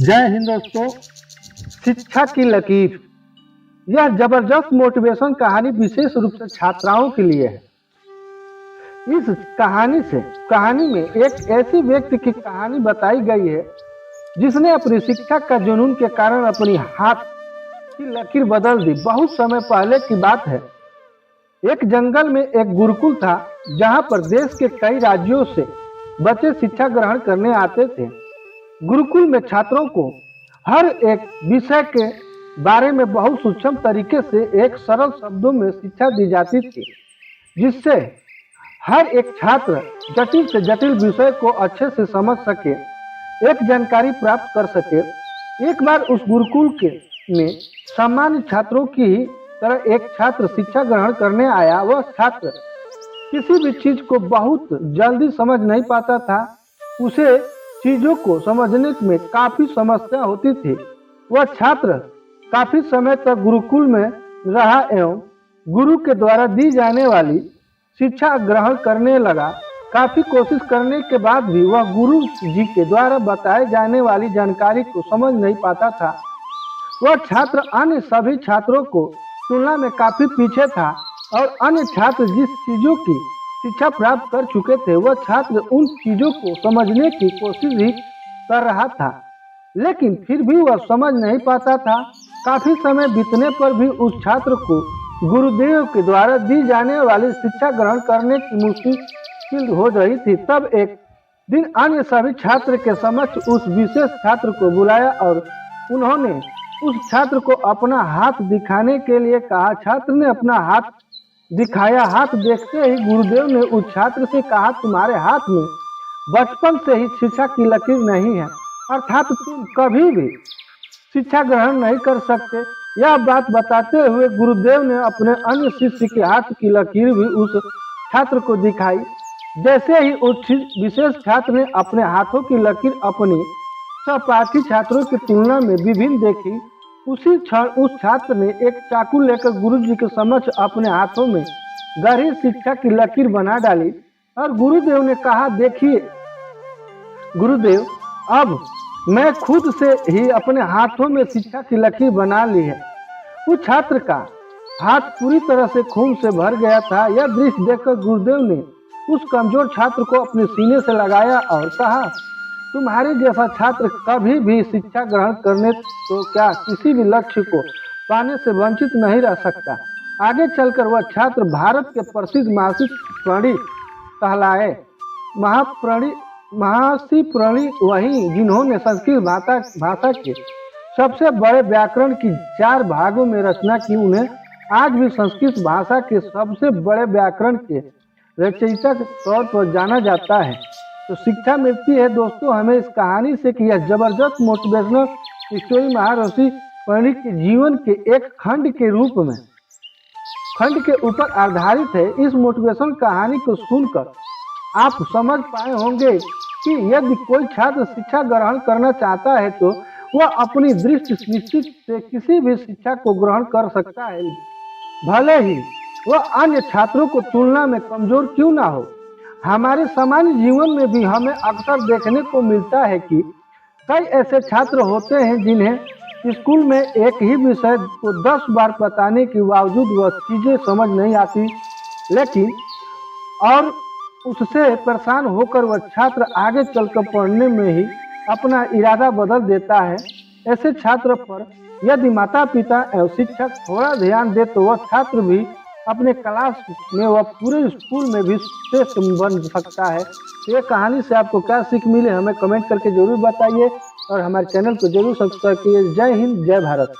जय हिंद दोस्तों। शिक्षा की लकीर यह जबरदस्त मोटिवेशन कहानी विशेष रूप से छात्राओं के लिए है। इस कहानी में एक ऐसी व्यक्ति की कहानी बताई गई है जिसने अपनी शिक्षा का जुनून के कारण अपनी हाथ की लकीर बदल दी। बहुत समय पहले की बात है। एक जंगल में एक गुरुकुल था जहां पर देश के कई राज्यों से बच्चे शिक्षा ग्रहण करने आते थे। गुरुकुल में छात्रों को हर एक विषय के बारे में बहुत सूक्ष्म तरीके से एक सरल शब्दों में शिक्षा दी जाती थी, जिससे हर एक छात्र जटिल से जटिल विषय को अच्छे से समझ सके, एक जानकारी प्राप्त कर सके। एक बार उस गुरुकुल में सामान्य छात्रों की ही तरह एक छात्र शिक्षा ग्रहण करने आया। वह छात्र किसी भी चीज को बहुत जल्दी समझ नहीं पाता था। उसे चीजों को समझने में काफी समस्या होती थी। वह छात्र काफी समय तक गुरुकुल में रहा एवं गुरु के द्वारा दी जाने वाली शिक्षा ग्रहण करने लगा। काफी कोशिश करने के बाद भी वह गुरु जी के द्वारा बताए जाने वाली जानकारी को समझ नहीं पाता था। वह छात्र अन्य सभी छात्रों को तुलना में काफी पीछे था और अन्य छात्र जिस चीजों की शिक्षा प्राप्त कर चुके थे, वह छात्र उन चीजों को समझने की कोशिश ही कर रहा था, लेकिन फिर भी वह समझ नहीं पाता था। काफी समय बीतने पर भी उस छात्र को गुरुदेव के द्वारा दी जाने वाली शिक्षा ग्रहण करने की मुश्किल हो रही थी। तब एक दिन अन्य सभी छात्र के समक्ष उस विशेष छात्र को बुलाया और उन्होंने उस छात्र को अपना हाथ दिखाने के लिए कहा। छात्र ने अपना हाथ दिखाया। हाथ देखते ही गुरुदेव ने उस छात्र से कहा, तुम्हारे हाथ में बचपन से ही शिक्षा की लकीर नहीं है, अर्थात तुम कभी भी शिक्षा ग्रहण नहीं कर सकते। यह बात बताते हुए गुरुदेव ने अपने अन्य शिष्य के हाथ की लकीर भी उस छात्र को दिखाई। जैसे ही उस विशेष छात्र ने अपने हाथों की लकीर अपनी सहपाठी छात्रों की तुलना में विभिन्न देखी, उसी क्षण उस छात्र ने एक चाकू लेकर गुरुजी के समक्ष अपने हाथों में गहरी शिक्षा की लकीर बना डाली और गुरुदेव ने कहा, देखिए गुरुदेव, अब मैं खुद से ही अपने हाथों में शिक्षा की लकीर बना ली है। उस छात्र का हाथ पूरी तरह से खून से भर गया था। यह दृश्य देखकर गुरुदेव ने उस कमजोर छात्र को अपने सीने से लगाया और कहा, तुम्हारे जैसा छात्र कभी भी शिक्षा ग्रहण करने तो क्या किसी भी लक्ष्य को पाने से वंचित नहीं रह सकता। आगे चलकर वह छात्र भारत के प्रसिद्ध महर्षि कहलाए। महर्षि प्रणि वही जिन्होंने संस्कृत भाषा के सबसे बड़े व्याकरण की 4 भागों में रचना की। उन्हें आज भी संस्कृत भाषा के सबसे बड़े व्याकरण के रचयिता के तौर पर जाना जाता है। तो शिक्षा मिलती है दोस्तों हमें इस कहानी से कि यह जबरदस्त मोटिवेशनल स्टोरी महर्षि प्रणि के जीवन के एक खंड के ऊपर आधारित है। इस मोटिवेशन कहानी को सुनकर आप समझ पाए होंगे कि यदि कोई छात्र शिक्षा ग्रहण करना चाहता है तो वह अपनी दृष्टि निश्चित से किसी भी शिक्षा को ग्रहण कर सकता है, भले ही वह अन्य छात्रों को तुलना में कमजोर क्यों ना हो। हमारे सामान्य जीवन में भी हमें अक्सर देखने को मिलता है कि कई ऐसे छात्र होते हैं जिन्हें स्कूल में एक ही विषय को 10 बार बताने के बावजूद वह चीजें समझ नहीं आती, लेकिन और उससे परेशान होकर वह छात्र आगे चलकर पढ़ने में ही अपना इरादा बदल देता है। ऐसे छात्र पर यदि माता पिता एवं शिक्षक थोड़ा ध्यान दे तो वह छात्र भी अपने क्लास में वह पूरे स्कूल में भी श्रेष्ठ बन सकता है। ये कहानी से आपको क्या सीख मिले हमें कमेंट करके जरूर बताइए और हमारे चैनल को जरूर सब्सक्राइब कीजिए। जय हिंद, जय भारत।